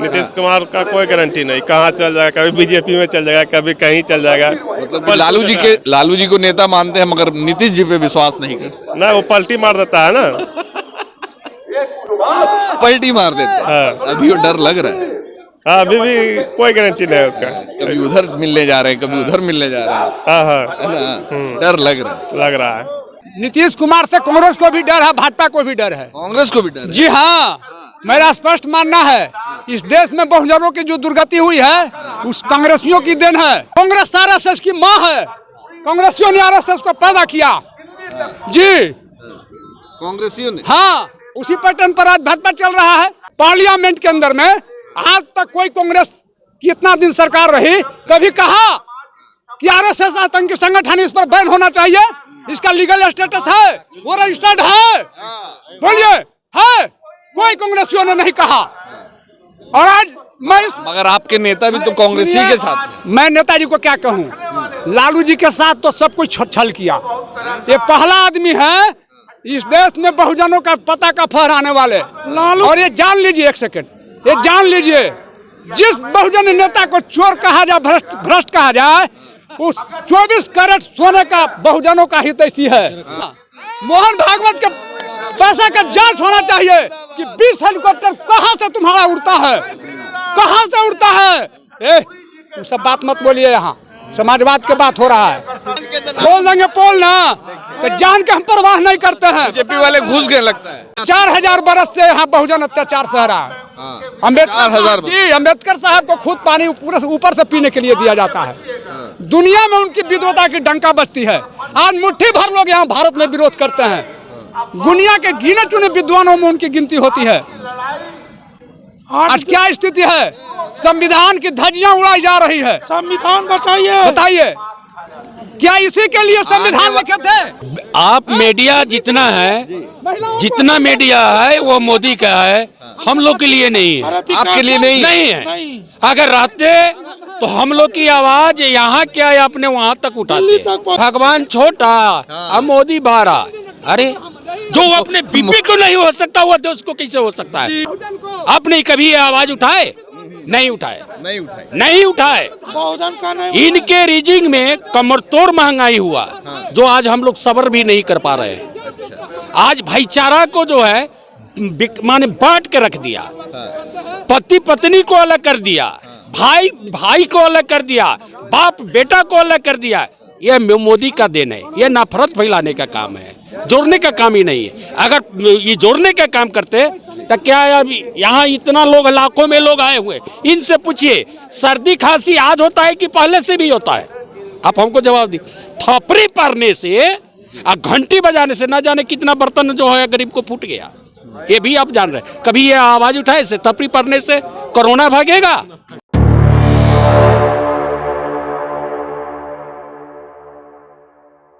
नीतीश कुमार का कोई गारंटी नहीं, कहाँ चल जाएगा, कभी बीजेपी में चल जाएगा, कभी कहीं चल जाएगा। मतलब लालू जी को नेता मानते हैं मगर नीतीश जी पे विश्वास नहीं करते। ना, वो पलटी मार देता है ना। पलटी मार देते हैं। हाँ। अभी वो डर लग रहा है। हाँ, अभी भी कोई गारंटी नहीं है उसका। कभी उधर मिलने जा रहे हैं, कभी उधर मिलने जा रहे हैं, हाँ हाँ, है ना? डर लग रहा है। नीतीश कुमार से कांग्रेस को भी डर है, भाजपा को भी डर है। कांग्रेस को भी डर है। जी हाँ, मेरा स्पष्ट मानना है इस देश में बहुजनों की जो दुर्गति हुई है उस कांग्रेसियों की देन है। कांग्रेस आरएसएस की माँ है, कांग्रेसियों ने आरएसएस को पैदा किया। जी कांग्रेसियों ने, हाँ, उसी पैटर्न पर आज भाजपा चल रहा है। पार्लियामेंट के अंदर में आज तक कोई कांग्रेस की इतना दिन सरकार रही, कभी कहा कि आरएसएस आतंकी संगठन, इस पर बैन होना चाहिए, इसका लीगल स्टेटस है, वो रजिस्टर्ड है, बोलिए है? कोई कांग्रेसियों ने नहीं कहा। और आज मगर आपके नेता भी तो कांग्रेस ही के साथ हैं। मैं नेताजी को क्या कहूँ, लालू जी के साथ तो सब कुछ छल किया। ये पहला आदमी है इस देश में बहुजनों का पता का फहराने वाले लालू। और ये जान लीजिए, एक सेकंड, ये जान लीजिए, जिस बहुजन नेता को चोर कहा जाए, भ्रष्ट कहा जाए, उस 24 कैरेट सोने का बहुजनों का हित ऐसी है। मोहन भागवत के पैसा का जांच होना चाहिए कि 20 हेलीकॉप्टर कहां से तुम्हारा उड़ता है, कहां से उड़ता है। तुम सब बात मत बोलिए, यहाँ समाजवाद की बात हो रहा है। खोल देंगे पोल ना, तो जान के हम परवाह नहीं करते हैं। बीजेपी वाले घुस गए लगता है। 4000 बरस से यहाँ बहुजन अत्याचार सह रहा है। अम्बेडकर साहब को खुद पानी ऊपर से पीने के लिए दिया जाता है। दुनिया में उनकी विद्वता की डंका बजती है। आज मुट्ठी भर लोग यहाँ भारत में विरोध करते हैं। दुनिया के गिने चुने विद्वानों में उनकी गिनती होती है। आज क्या स्थिति है? संविधान की धज्जियां उड़ाई जा रही है। संविधान बताइए, क्या इसी के लिए संविधान लिखे थे? आप मीडिया जितना मीडिया है वो मोदी का है, हम लोग के लिए नहीं है। आपके लिए नहीं है। अगर रहते तो हम लोग की आवाज यहाँ क्या है अपने वहाँ तक उठाते। भगवान छोटा अब मोदी बारा। अरे जो अपने बीपी को नहीं हो सकता वो देश को कैसे हो सकता है? आपने कभी ये आवाज उठाए? नहीं उठाए। इनके रीजिंग में कमरतोड़ महंगाई हुआ, जो आज हम लोग सब्र भी नहीं कर पा रहे हैं। आज भाईचारा को जो है माने बांट के रख दिया, पति पत्नी को अलग कर दिया, भाई को अलग कर दिया, बाप बेटा को अलग कर दिया। ये मोदी का देन है। ये नफरत फैलाने का काम है, जोड़ने का काम ही नहीं है। अगर ये जोड़ने का काम करते तो क्या यहाँ इतना लोग, लाखों में लोग आए हुए, इनसे पूछिए सर्दी खांसी आज होता है कि पहले से भी होता है? आप हमको जवाब दी। थपड़ी पड़ने से और घंटी बजाने से न जाने कितना बर्तन जो है गरीब को फूट गया। ये भी आप जान रहे। कभी ये आवाज उठाए से थपड़ी पड़ने से कोरोना भागेगा?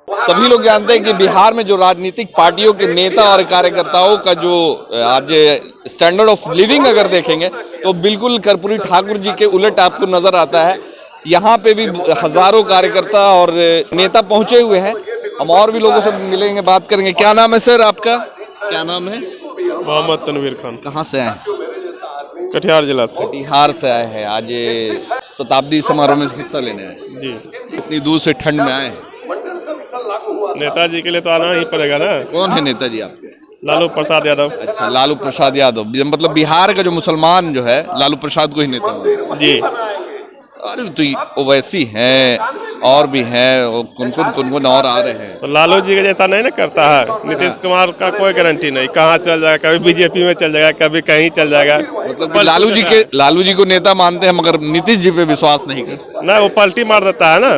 सभी लोग जानते हैं कि बिहार में जो राजनीतिक पार्टियों के नेता और कार्यकर्ताओं का जो आज स्टैंडर्ड ऑफ लिविंग अगर देखेंगे तो बिल्कुल कर्पूरी ठाकुर जी के उलट आपको नजर आता है। यहाँ पे भी हजारों कार्यकर्ता और नेता पहुंचे हुए हैं। हम और भी लोगों से मिलेंगे, बात करेंगे। क्या नाम है सर आपका? क्या नाम है? मोहम्मद तनवीर खान। कहाँ से आए? कटिहार जिला से। कटिहार से आए हैं। आज शताब्दी समारोह में हिस्सा लेने आए जी। इतनी दूर से ठंड में आए? नेताजी के लिए तो आना ही पड़ेगा ना। कौन है नेताजी आपके? लालू प्रसाद यादव। अच्छा, लालू प्रसाद यादव। मतलब बिहार का जो मुसलमान जो है लालू प्रसाद को ही नेता जी। अरे तो ओवैसी हैं और भी हैं, कौन और आ रहे हैं। तो लालू जी के जैसा नहीं ना करता है। नीतीश कुमार का कोई गारंटी नहीं, कहाँ चल जाएगा, कभी बीजेपी में चल जाएगा, कभी कहीं चल जाएगा। मतलब लालू जी को नेता मानते हैं मगर नीतीश जी पे विश्वास नहीं करते। ना, वो पलटी मार देता है ना।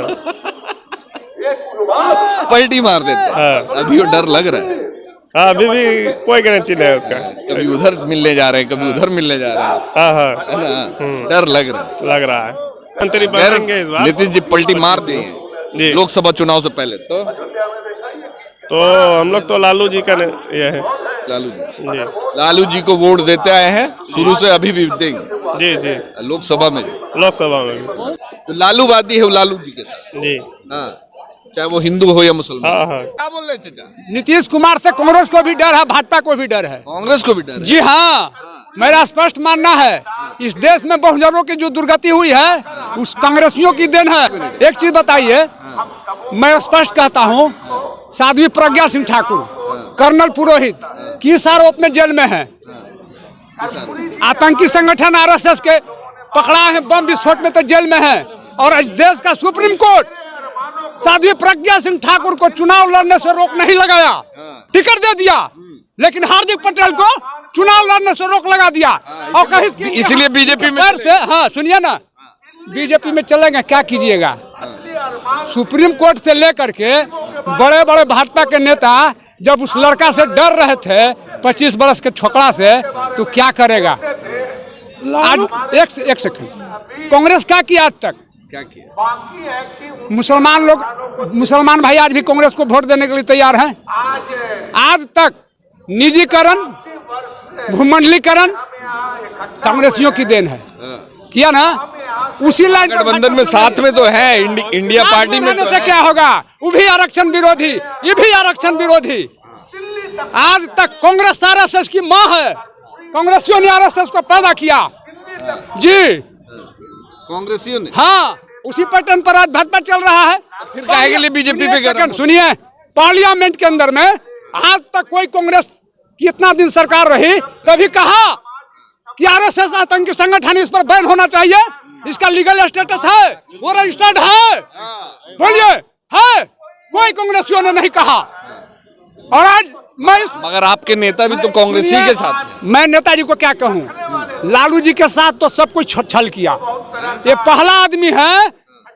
पलटी मार देते हैं। हाँ। अभी वो डर लग रहा है। हाँ, अभी भी कोई गारंटी नहीं है उसका। कभी उधर मिलने जा रहे हैं, कभी उधर मिलने जा रहे हैं, हाँ हाँ, है ना? डर लग रहा है। मंत्री बनेंगे इस बार। नीतीश जी पलटी मार दिए लोकसभा चुनाव से पहले तो हम लोग तो लालू जी का ये है। लालू जी को वोट देते आए हैं शुरू से, अभी भी देंगे। जी जी। लोकसभा में भी तो लालूवादी है वो लालू जी के साथ जी। हाँ, चाहे वो हिंदू हो या मुसलमान। हाँ हाँ। क्या बोल रहे चाचा? नीतीश कुमार से कांग्रेस को भी डर है, भाजपा को भी डर है। कांग्रेस को भी डर है? जी हाँ, मेरा स्पष्ट मानना है इस देश में बहुजनों की जो दुर्गति हुई है उस कांग्रेसियों की देन है। एक चीज बताइए, मैं स्पष्ट कहता हूँ, साध्वी प्रज्ञा सिंह ठाकुर, कर्नल पुरोहित किस आरोप में जेल में है? आतंकी संगठन आरएसएस के पकड़ा है, बम विस्फोट में तो जेल में है। और इस देश का सुप्रीम कोर्ट साध्वी प्रज्ञा सिंह ठाकुर को चुनाव लड़ने से रोक नहीं लगाया, टिकट दे दिया, लेकिन हार्दिक पटेल को चुनाव लड़ने से रोक लगा दिया। और कहीं इसलिए बीजेपी में से, हाँ सुनिए ना, बीजेपी में चलेंगे, क्या कीजिएगा? सुप्रीम कोर्ट से लेकर के बड़े बड़े भाजपा के नेता जब उस लड़का से डर रहे थे 25 बरस के छोकरा से, तो क्या करेगा? आज एक सेकंड, कांग्रेस क्या किया आज तक? क्या किया? मुसलमान भाई आज भी कांग्रेस को वोट देने के लिए तैयार हैं। आज तक निजीकरण, भूमंडलीकरण कांग्रेसियों की देन है, किया ना? उसी लाइन गठबंधन में साथ में तो है, इंडिया पार्टी में तो से क्या होगा? वो भी आरक्षण विरोधी, ये भी आरक्षण विरोधी। आज तक कांग्रेस आरएसएस की मां है, कांग्रेसियों ने आरएसएस को पैदा किया जी, कांग्रेसियों ने। हाँ, उसी पैटर्न पर आज भाजपा चल रहा है। फिर काहे के लिए बीजेपी पे गरम? सुनिए, पार्लियामेंट के अंदर में आज तक कोई कांग्रेस कितना दिन सरकार रही, कभी कहा कि आरएसएस आतंकी संगठन, इस पर बैन होना चाहिए, इसका लीगल स्टेटस है, वो रजिस्टर्ड है, बोलिए है? कोई कांग्रेसियों ने नहीं कहा। और आज मगर आपके नेता भी तो कांग्रेसी के साथ हैं। मैं नेताजी को क्या कहूं, लालू जी के साथ तो सब कुछ छल किया। ये पहला आदमी है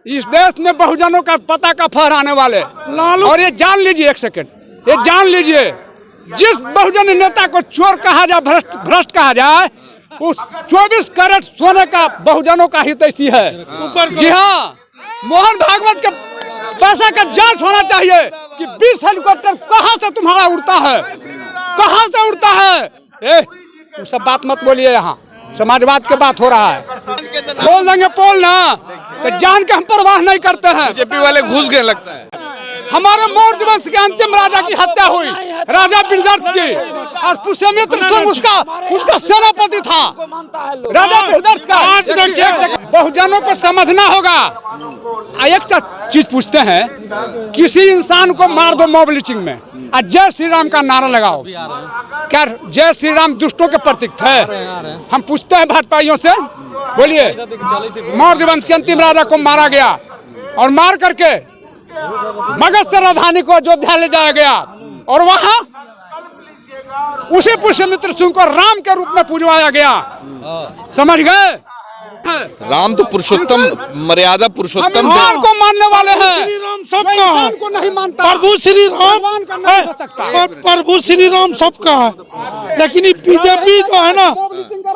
इस देश में बहुजनों का पता का फहराने वाले लालू। और ये जान लीजिए, एक सेकंड, ये जान लीजिए, जिस बहुजन नेता को चोर कहा जाए, भ्रष्ट कहा जाए, उस 24 कैरेट सोने का बहुजनों का हित ऐसी है। जी हाँ, मोहन भागवत के पैसा का जांच होना चाहिए कि 20 हेलीकॉप्टर कहां से तुम्हारा उड़ता है, कहां से उड़ता है। वो सब बात मत बोलिए, यहाँ समाजवाद की बात हो रहा है। खोल देंगे पोल ना, तो जान के हम परवाह नहीं करते हैं। बीजेपी वाले घुस गए लगता है। हमारे मौर्य वंश के अंतिम राजा की हत्या हुई, राजा बृहदर्थ की, और पुष्यमित्र सिंह उसका सेनापति था, राजा बृहदर्थ का। बहुजनों को समझना होगा। एक चीज पूछते हैं, किसी इंसान को मार दो मॉब लिंचिंग में, और जय श्री राम का नारा लगाओ, क्या जय श्री राम दुष्टों के प्रतीक थे? हम पूछते हैं भाजपाइयों से, बोलिए, मौर्य वंश के अंतिम राजा को मारा गया और मार करके मगध से राजधानी को अयोध्या ले जाया गया, और वहां उसी पुष्यमित्र सिंह को राम के रूप में पूजवाया गया। समझ गए? राम तो पुरुषोत्तम, मर्यादा पुरुषोत्तम भगवान को मानने वाले हैं, श्री राम सबका है, को नहीं मानता। प्रभु श्री राम प्रभु श्री राम सबका है। लेकिन ये बीजेपी जो है ना,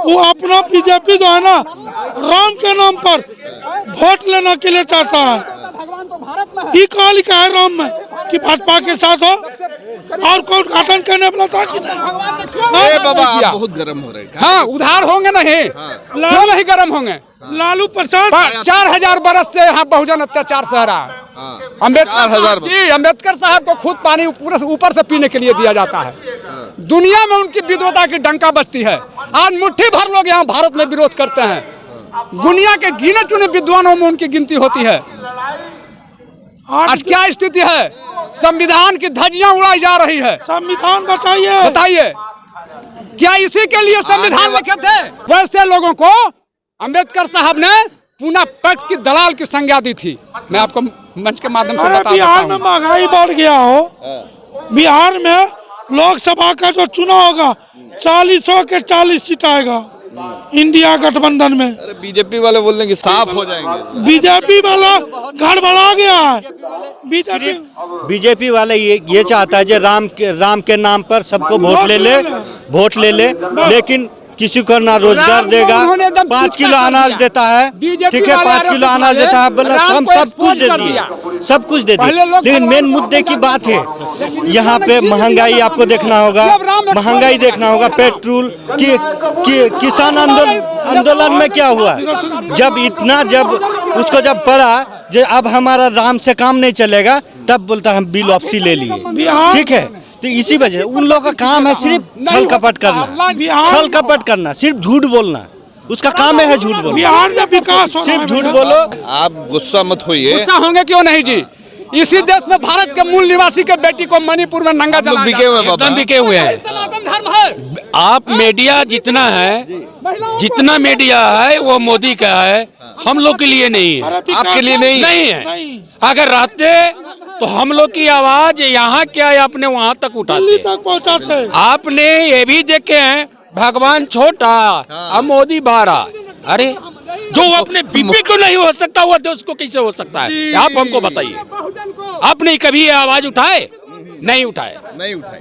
वो अपना बीजेपी जो है ना, राम के नाम पर वोट लेने के लिए चाहता है। ये कहाँ लिखा है राम में कि भाजपा के साथ हो? और कौन उद्घाटन करने वाला था कि नहीं? बाबा आप बहुत गर्म हो रहे हैं। हाँ, उधार होंगे नहीं, क्यों नहीं गर्म होंगे? लालू प्रसाद 4000 बरस से यहाँ बहुजन अत्याचार सह रहा है। अम्बेडकर साहब को खुद पानी ऊपर से पीने के लिए दिया जाता है। दुनिया में उनकी विद्वता की डंका बजती है। आज मुट्ठी भर लोग यहाँ भारत में विरोध करते हैं, दुनिया के गिने चुने विद्वानों में उनकी गिनती होती है। आज क्या स्थिति है? संविधान की धज्जियां उड़ाई जा रही है। संविधान बताइए, बताइए, क्या इसी के लिए संविधान लिखे थे? वैसे लोगों को अम्बेडकर साहब ने पूना पैक्ट की दलाल की संज्ञा दी थी। मैं आपको मंच के माध्यम से बता बिहार में महंगाई बढ़ गया हो, बिहार में लोकसभा का जो चुनाव होगा 40 के 40 सीट आएगा इंडिया गठबंधन में। अरे बीजेपी वाले बोल रहे हैं कि साफ हो जाएंगे। बीजेपी वाला गड़बड़ा गया है। बीजेपी वाले ये चाहता है जो राम के नाम पर सबको वोट ले ले, लेकिन किसी को ना रोजगार देगा, 5 किलो अनाज देता है, ठीक है, 5 किलो अनाज देता है, बोला हम सब कुछ दे दिए, सब कुछ दे दिए। लेकिन मेन मुद्दे की बात है, यहाँ पे महंगाई आपको देखना होगा, महंगाई देखना होगा, पेट्रोल की किसान आंदोलन में क्या हुआ, जब उसको जब पड़ा जो अब हमारा राम से काम नहीं चलेगा, तब बोलता हम बिल वापसी ले लिए, ठीक है। तो इसी वजह उन लोगों का काम है सिर्फ छल कपट करना, छल कपट करना, सिर्फ झूठ बोलना, उसका काम है झूठ बोलना। बिहार में विकास हो सिर्फ झूठ बोलो। आप गुस्सा मत होइए, गुस्सा होंगे क्यों नहीं जी। इसी देश में भारत के मूल निवासी के बेटी को मणिपुर में नंगा जला बिके हुए हैं बाबा। एकदम बिके हुए हैं। सनातन धर्म है। आप मीडिया जितना है, जितना मीडिया है वो मोदी का है, हम लोग के लिए नहीं है, आपके लिए नहीं है। अगर रहते तो हम लोग की आवाज यहाँ क्या है अपने वहाँ तक उठाते, तक पहुँचाते। आपने ये भी देखे हैं भगवान छोटा और मोदी बारा। अरे जो अपने बीपी को नहीं हो सकता वो देश को कैसे हो सकता है? आप हमको बताइए, आपने कभी ये आवाज उठाए? नहीं उठाए,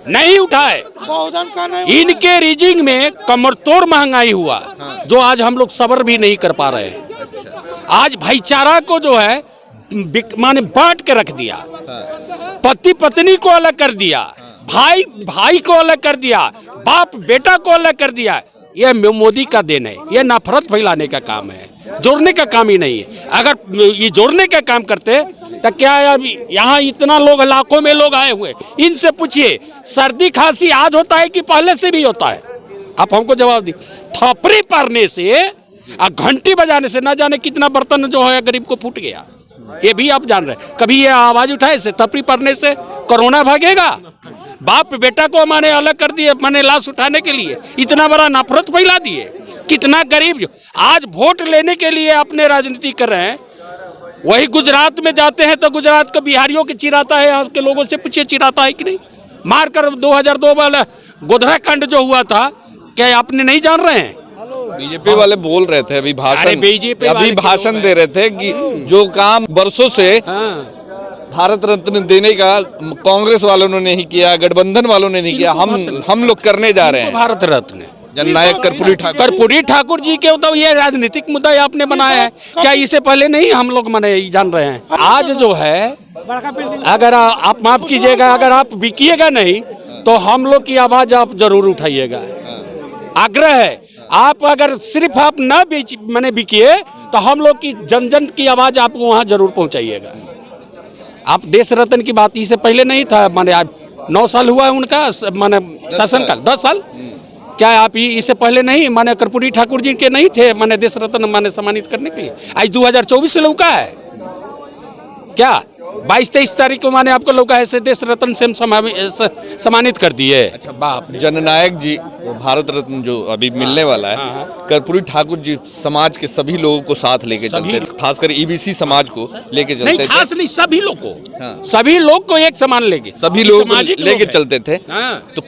नहीं उठाए। बहुजन का नहीं। इनके रीजिंग में कमरतोड़ महंगाई हुआ, जो आज हम लोग सब्र भी नहीं कर पा रहे हैं। आज भाईचारा को जो है माने बांट के रख दिया, पति पत्नी को अलग कर दिया, भाई भाई को अलग कर दिया, बाप बेटा को अलग कर दिया। यह मोदी का देन है। यह नफरत फैलाने का काम है, जोड़ने का काम ही नहीं है। अगर ये जोड़ने का काम करते तो क्या है, यहाँ इतना लोग, लाखों में लोग आए हुए, इनसे पूछिए सर्दी खांसी आज होता है कि पहले से भी होता है? आप हमको जवाब दी। थपड़ी पड़ने से और घंटी बजाने से ना जाने कितना बर्तन जो है गरीब को फूट गया। ये भी आप जान रहे हैं। कभी ये आवाज उठाए से थपड़ी पड़ने से कोरोना भागेगा? बाप बेटा को माने अलग कर दिए, माने लाश उठाने के लिए इतना बड़ा नफरत फैला दिए। कितना गरीब जो आज वोट लेने के लिए अपने राजनीति कर रहे हैं, वही गुजरात में जाते हैं तो गुजरात के बिहारियों के चिराता है। यहाँ के लोगों से पूछिए चिराता है कि नहीं? मारकर 2002 वाला गोधरा कांड जो हुआ था, क्या आपने नहीं जान रहे हैं? बीजेपी वाले बोल रहे थे अभी भाषण, बीजेपी अभी भाषण दे रहे थे कि जो काम बरसों से भारत रत्न देने का कांग्रेस वालों ने नहीं किया, गठबंधन वालों ने नहीं किया, हम लोग करने जा रहे हैं। भारत रत्न जननायक कर्पूरी ठाकुर जी के तो ये राजनीतिक मुद्दा आपने बनाया है क्या? इससे पहले नहीं हम लोग माने जान रहे हैं। आज जो है, अगर आप माफ कीजिएगा, अगर आप बिकिएगा नहीं तो हम लोग की आवाज आप जरूर उठाइएगा। आग्रह है, आप अगर सिर्फ आप न मैंने बिकिए तो हम लोग की जन जन की आवाज आपको वहाँ जरूर पहुँचाइएगा। आप देश रत्न की बात इससे पहले नहीं था, माने आज 9 साल हुआ है उनका माने शासनकाल, 10 साल। क्या आप इससे पहले नहीं माने कर्पूरी ठाकुर जी के नहीं थे माने देश रत्न माने सम्मानित करने के लिए? आज 2024 से लौका है क्या? 22-23 तारीख को माने आपको लौका है देश रत्न से सम्मानित कर दिए। अच्छा बाप, जननायक जी भारत रत्न जो अभी मिलने वाला है, कर्पूरी ठाकुर जी समाज के सभी लोगों को साथ लेके चलते थे, खासकर ईबीसी समाज को लेके चलते थे। नहीं, खास नहीं, सभी लोग को, सभी लोग को एक समान लेके, सभी लोग लेके चलते थे। तो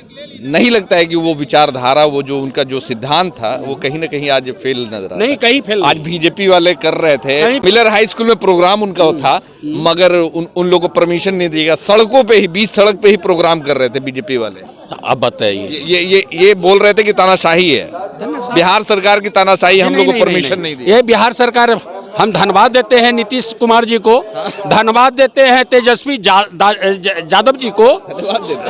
नहीं लगता है कि वो विचारधारा, वो जो उनका जो सिद्धांत था, वो कहीं ना कहीं आज फेल नजर आ रहा है? नहीं, कहीं फेल। आज बीजेपी वाले कर रहे थे, मिलर हाई स्कूल में प्रोग्राम उनका था, मगर उन लोगों को परमिशन नहीं दिएगा। सड़कों पे ही, बीच सड़क पे ही प्रोग्राम कर रहे थे बीजेपी वाले। अब बताइए, ये बोल रहे थे कि तानाशाही है, बिहार सरकार की तानाशाही, हम लोग को परमिशन नहीं दी। ये बिहार सरकार, हम धन्यवाद देते हैं नीतीश कुमार जी को, धन्यवाद देते हैं तेजस्वी यादव जी को।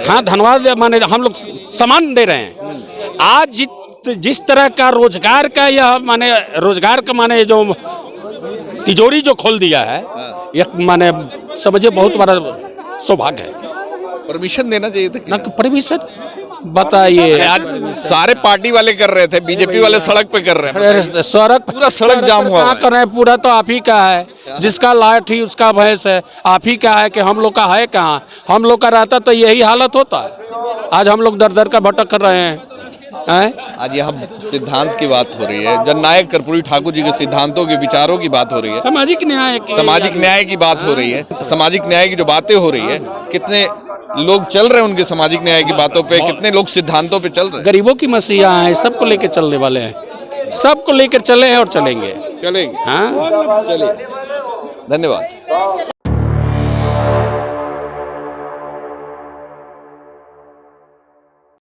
हाँ, धन्यवाद माने हम लोग सम्मान दे रहे हैं। आज जिस तरह का रोजगार का यह माने रोजगार का माने जो तिजोरी जो खोल दिया है, यह माने समझे बहुत बड़ा सौभाग्य है। परमिशन देना चाहिए था ना, परमिशन बताइए। आज सारे पार्टी वाले कर रहे थे, बीजेपी वाले सड़क पे कर रहे हैं। सड़क पूरा सड़क जाम हुआ कर रहे हैं। पूरा तो आप ही का है, जिसका लाठी उसका भैंस है। आप ही का है कि हम लोग का है कहाँ? हम लोग का रहता तो यही हालत होता है। आज हम लोग दर दर का भटक कर रहे हैं। आज यहाँ सिद्धांत की बात हो रही है, जननायक कर्पूरी ठाकुर जी के सिद्धांतों के विचारों की बात हो रही है, सामाजिक न्याय की बात हो रही है। सामाजिक न्याय की जो बातें हो रही है, कितने लोग चल रहे हैं उनके सामाजिक न्याय की बातों पे, कितने लोग सिद्धांतों पे चल रहे हैं। गरीबों की मसीहा हैं, सबको लेकर चलने वाले हैं, सबको लेकर चले हैं और चलेंगे। हाँ, चलिए, धन्यवाद।